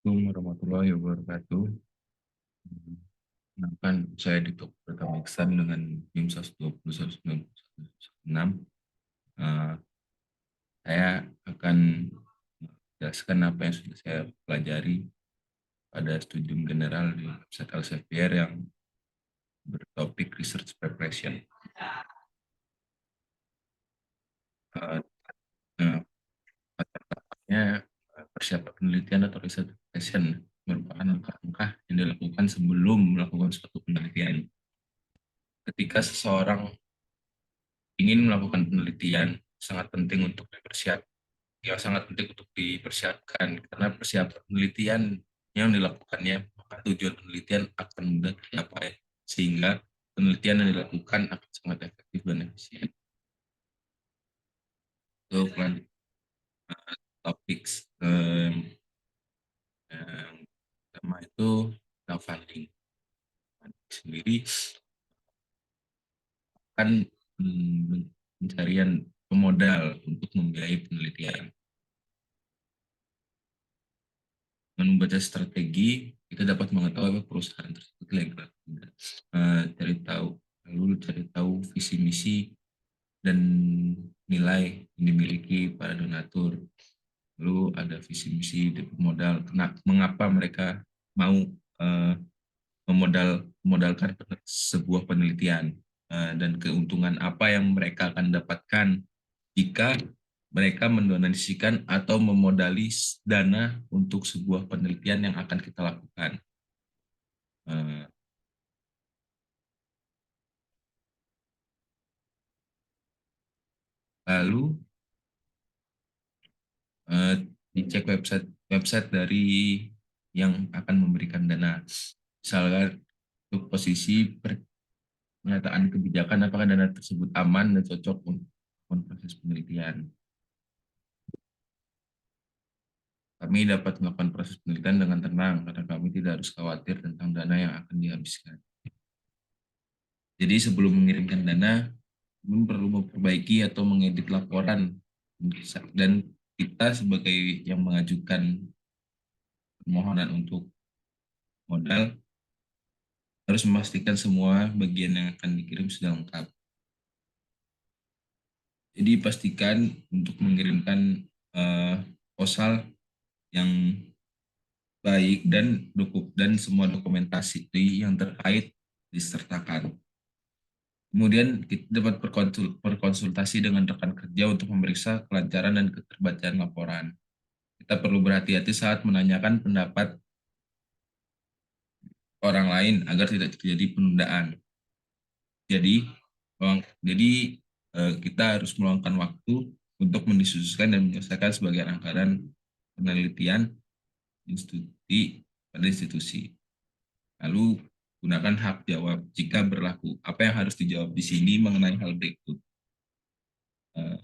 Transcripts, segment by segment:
Assalamualaikum warahmatullahi wabarakatuh. Kenalkan, saya Dito Pratama Iksan dengan NIM 120.191.6. Eh, Saya akan menjelaskan apa yang sudah saya pelajari pada studium general di website Elsevier yang bertopik Research Preparation. Eh, eh, Persiapan penelitian atau research preparation merupakan langkah-langkah yang dilakukan sebelum melakukan suatu penelitian. Ketika seseorang ingin melakukan penelitian, sangat penting untuk dipersiapkan, ya sangat penting untuk dipersiapkan karena persiapan penelitian yang dilakukannya, maka tujuan penelitian akan mudah tercapai sehingga penelitian yang dilakukan akan sangat efektif dan efisien. Untuk lanjut topik yang pertama itu crowdfunding. Sendiri kan pencarian pemodal untuk membiayai penelitian. Dengan membaca strategi, kita dapat mengetahui apa perusahaan tersebut legal. Cari tahu, lalu cari tahu visi misi dan nilai yang dimiliki para donatur. Lalu ada visi misi dari pemodal. Mengapa mereka mau memodalkan sebuah penelitian dan keuntungan apa yang mereka akan dapatkan jika mereka mendonasikan atau memodali dana untuk sebuah penelitian yang akan kita lakukan. Eh, Lalu eh, dicek website dari yang akan memberikan dana. Misalkan untuk posisi pernyataan kebijakan apakah dana tersebut aman dan cocok untuk proses penelitian. Kami dapat melakukan proses penelitian dengan tenang karena kami tidak harus khawatir tentang dana yang akan dihabiskan. Jadi sebelum mengirimkan dana, kami perlu memperbaiki atau mengedit laporan dan kita sebagai yang mengajukan permohonan untuk modal harus memastikan semua bagian yang akan dikirim sudah lengkap. Jadi pastikan untuk mengirimkan proposal yang baik dan semua dokumentasi yang terkait disertakan. Kemudian kita dapat berkonsultasi dengan rekan kerja untuk memeriksa kelancaran dan keterbacaan laporan. Kita perlu berhati-hati saat menanyakan pendapat orang lain agar tidak terjadi penundaan. Jadi, jadi kita harus meluangkan waktu untuk mendiskusikan dan menyelesaikan sebagian anggaran penelitian institusi pada institusi. Lalu gunakan hak jawab jika berlaku. Apa yang harus dijawab di sini mengenai hal berikut? Uh,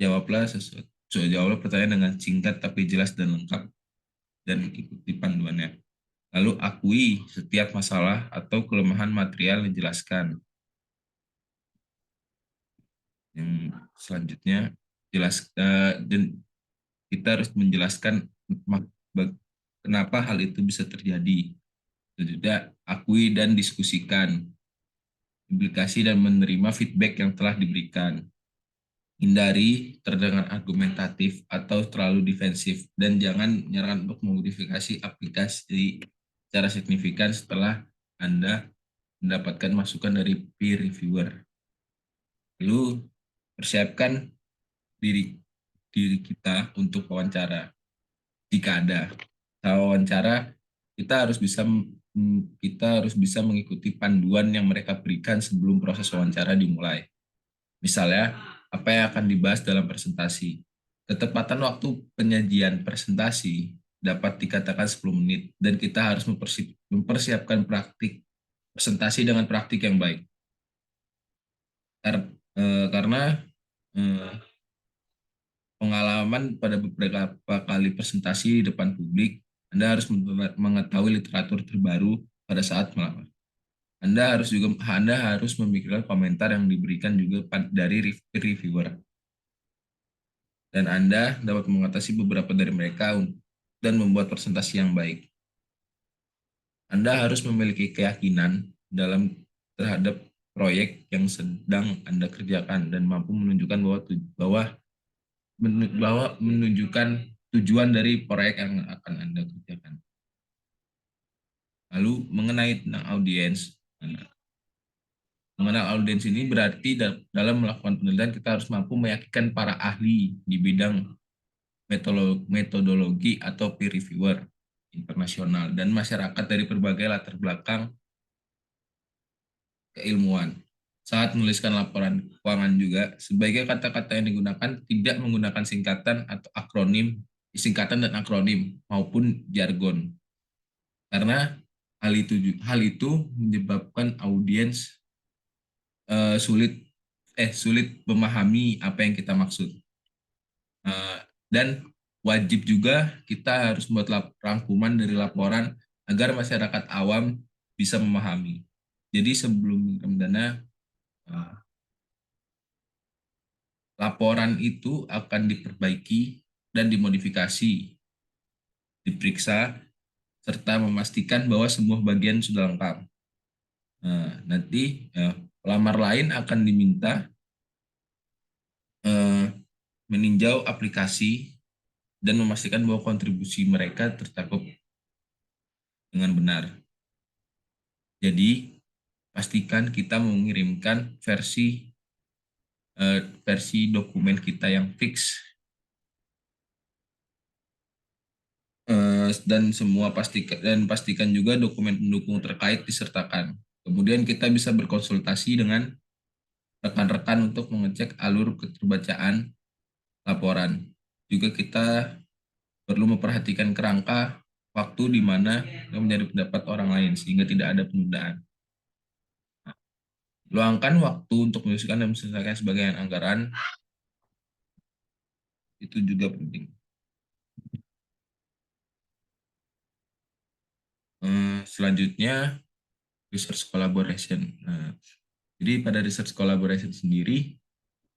jawablah pertanyaan dengan singkat tapi jelas dan lengkap dan ikuti panduannya. Lalu akui setiap masalah atau kelemahan material yang dijelaskan. Yang selanjutnya dan kita harus menjelaskan kenapa hal itu bisa terjadi. Tidak akui dan diskusikan, implikasi dan menerima feedback yang telah diberikan. Hindari terdengar argumentatif atau terlalu defensif dan jangan menyerahkan untuk memodifikasi aplikasi secara signifikan setelah Anda mendapatkan masukan dari peer reviewer. Lalu persiapkan diri diri kita untuk wawancara. Jika ada wawancara, kita harus bisa mengikuti panduan yang mereka berikan sebelum proses wawancara dimulai. Misalnya, apa yang akan dibahas dalam presentasi. Ketepatan waktu penyajian presentasi dapat dikatakan 10 menit dan kita harus mempersiapkan praktik presentasi dengan praktik yang baik. Karena pengalaman pada beberapa kali presentasi di depan publik, Anda harus mengetahui literatur terbaru pada saat melamar. Anda harus memikirkan komentar yang diberikan juga dari reviewer. Dan Anda dapat mengatasi beberapa dari mereka dan membuat presentasi yang baik. Anda harus memiliki keyakinan dalam terhadap proyek yang sedang Anda kerjakan dan mampu menunjukkan bahwa menunjukkan tujuan dari proyek yang akan Anda kerjakan. Lalu mengenai tentang audiens, mengenal audiens ini berarti dalam melakukan penelitian kita harus mampu meyakinkan para ahli di bidang metodologi atau peer reviewer internasional dan masyarakat dari berbagai latar belakang keilmuan. Saat menuliskan laporan keuangan juga, sebagai kata-kata yang digunakan tidak menggunakan singkatan dan akronim maupun jargon. Karena hal itu menyebabkan audiens sulit memahami apa yang kita maksud. Dan wajib juga kita harus membuat rangkuman dari laporan agar masyarakat awam bisa memahami. Jadi sebelum dana, laporan itu akan diperbaiki dan dimodifikasi, diperiksa, serta memastikan bahwa semua bagian sudah lengkap. Nanti pelamar lain akan diminta meninjau aplikasi dan memastikan bahwa kontribusi mereka tercakup dengan benar. Jadi, pastikan kita mengirimkan versi dokumen kita yang fix dan pastikan juga dokumen pendukung terkait disertakan. Kemudian kita bisa berkonsultasi dengan rekan-rekan untuk mengecek alur keterbacaan laporan. Juga kita perlu memperhatikan kerangka waktu di mana mencari pendapat orang lain sehingga tidak ada penundaan. Luangkan waktu untuk menyelesaikan dan menyelesaikan sebagian anggaran, itu juga penting. Selanjutnya, research collaboration. Jadi pada research collaboration sendiri,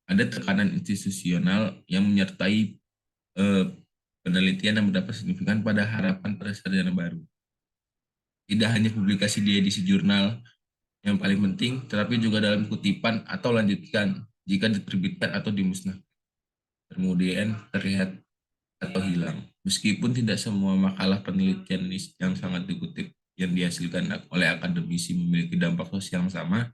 ada tekanan institusional yang menyertai penelitian yang mendapat signifikan pada harapan pada sarjana baru. Tidak hanya publikasi di edisi jurnal yang paling penting, tetapi juga dalam kutipan atau lanjutkan jika diterbitkan atau dimusnahkan. Kemudian terlihat atau hilang. Meskipun tidak semua makalah penelitian yang sangat dikutip yang dihasilkan oleh akademisi memiliki dampak sosial yang sama,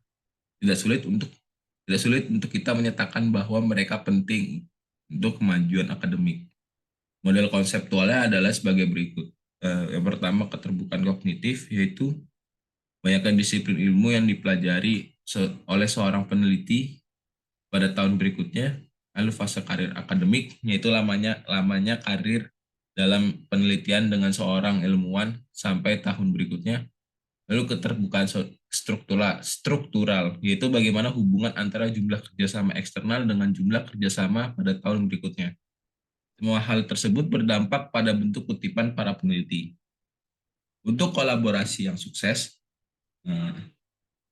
tidak sulit untuk kita menyatakan bahwa mereka penting untuk kemajuan akademik. Model konseptualnya adalah sebagai berikut. Yang pertama, keterbukaan kognitif, yaitu banyakkan disiplin ilmu yang dipelajari oleh seorang peneliti pada tahun berikutnya. Lalu fase karir akademik, yaitu lamanya karir dalam penelitian dengan seorang ilmuwan sampai tahun berikutnya. Lalu keterbukaan struktural, yaitu bagaimana hubungan antara jumlah kerjasama eksternal dengan jumlah kerjasama pada tahun berikutnya. Semua hal tersebut berdampak pada bentuk kutipan para peneliti. Untuk kolaborasi yang sukses,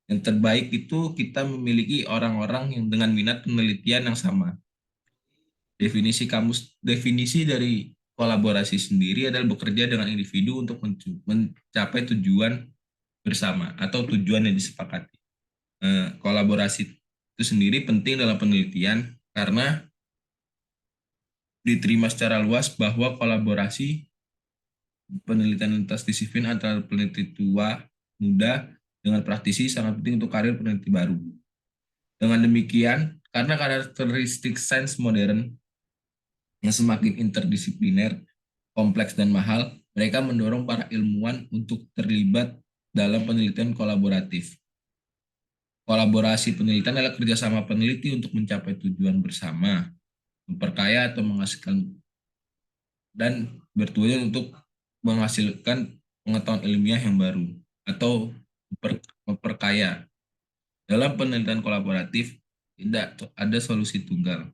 yang terbaik itu kita memiliki orang-orang yang dengan minat penelitian yang sama. Definisi dari kolaborasi sendiri adalah bekerja dengan individu untuk mencapai tujuan bersama atau tujuan yang disepakati. Kolaborasi itu sendiri penting dalam penelitian karena diterima secara luas bahwa kolaborasi penelitian lintas disiplin antara peneliti tua, muda, dengan praktisi sangat penting untuk karir peneliti baru. Dengan demikian, karena karakteristik sains modern yang semakin interdisipliner, kompleks, dan mahal, mereka mendorong para ilmuwan untuk terlibat dalam penelitian kolaboratif. Kolaborasi penelitian adalah kerjasama peneliti untuk mencapai tujuan bersama, memperkaya atau menghasilkan, dan bertujuan untuk menghasilkan pengetahuan ilmiah yang baru atau memperkaya. Dalam penelitian kolaboratif, tidak ada solusi tunggal.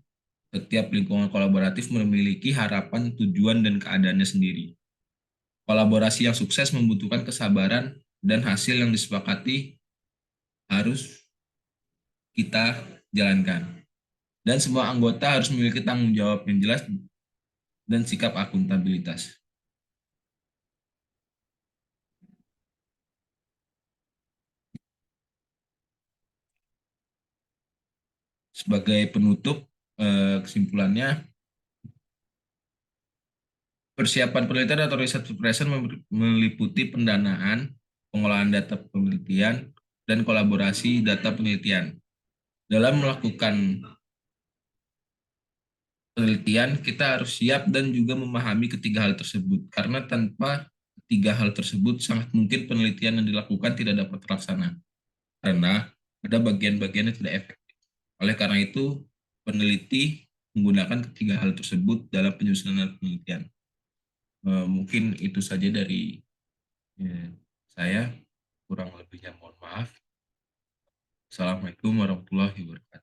Setiap lingkungan kolaboratif memiliki harapan, tujuan, dan keadaannya sendiri. Kolaborasi yang sukses membutuhkan kesabaran dan hasil yang disepakati harus kita jalankan. Dan semua anggota harus memiliki tanggung jawab yang jelas dan sikap akuntabilitas. Sebagai penutup, kesimpulannya, persiapan penelitian atau riset preparation meliputi pendanaan, pengolahan data penelitian, dan kolaborasi data penelitian. Dalam melakukan penelitian, kita harus siap dan juga memahami ketiga hal tersebut. Karena tanpa ketiga hal tersebut, sangat mungkin penelitian yang dilakukan tidak dapat terlaksana. Karena ada bagian-bagian yang tidak efektif. Oleh karena itu, peneliti menggunakan ketiga hal tersebut dalam penyusunan penelitian. Mungkin itu saja dari saya. Kurang lebihnya mohon maaf. Assalamualaikum warahmatullahi wabarakatuh.